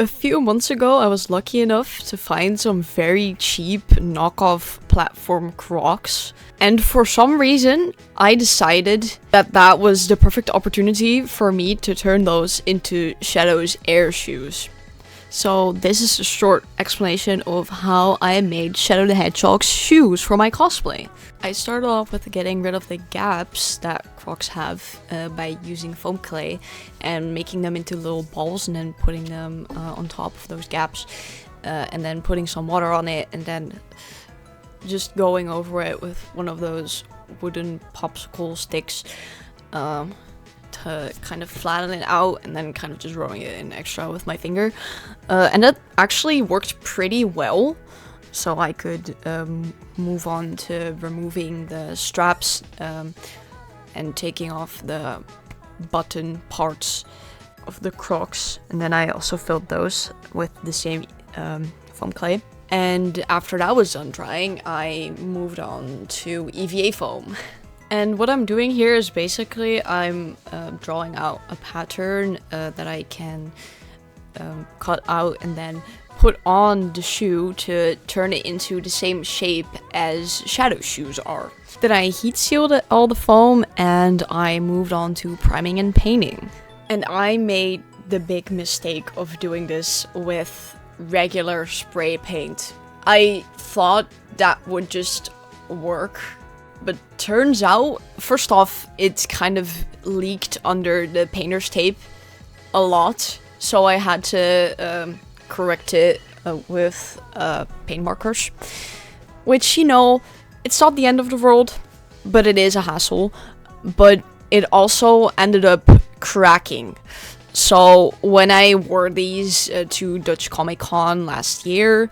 A few months ago, I was lucky enough to find some very cheap knockoff platform CROCS. And for some reason, I decided that that was the perfect opportunity for me to turn those into Shadow's air shoes. So this is a short explanation of how I made Shadow the Hedgehog's shoes for my cosplay. I started off with getting rid of the gaps that CROCS have by using foam clay and making them into little balls and then putting them on top of those gaps and then putting some water on it and then just going over it with one of those wooden popsicle sticks to kind of flatten it out and then kind of just rolling it in extra with my finger. And that actually worked pretty well. So I could move on to removing the straps and taking off the button parts of the CROCS. And then I also filled those with the same foam clay. And after that was done drying, I moved on to EVA foam. And what I'm doing here is basically I'm drawing out a pattern that I can cut out and then put on the shoe to turn it into the same shape as Shadow shoes are. Then I heat sealed all the foam and I moved on to priming and painting. And I made the big mistake of doing this with regular spray paint. I thought that would just work. But turns out, first off, it's kind of leaked under the painter's tape a lot. So I had to correct it with paint markers. Which, you know, it's not the end of the world, but it is a hassle. But it also ended up cracking. So when I wore these to Dutch Comic Con last year,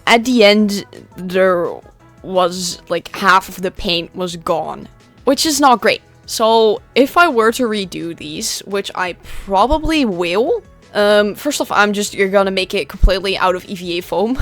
at the end, there was like half of the paint was gone, which is not great. So if I were to redo these, which I probably will, first off, you're gonna make it completely out of EVA foam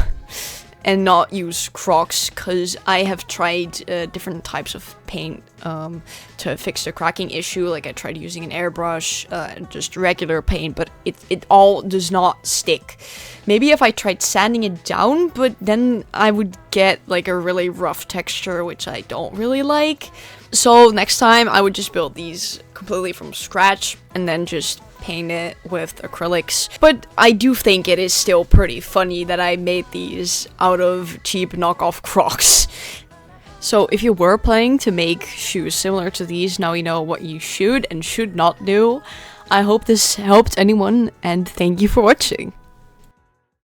and not use CROCS, because I have tried different types of paint to fix the cracking issue. Like I tried using an airbrush, just regular paint, but it all does not stick. Maybe if I tried sanding it down, but then I would get like a really rough texture, which I don't really like. So next time I would just build these completely from scratch and then just paint it with acrylics. But I do think it is still pretty funny that I made these out of cheap knockoff CROCS. So if you were planning to make shoes similar to these, now you know what you should and should not do. I hope this helped anyone, and thank you for watching.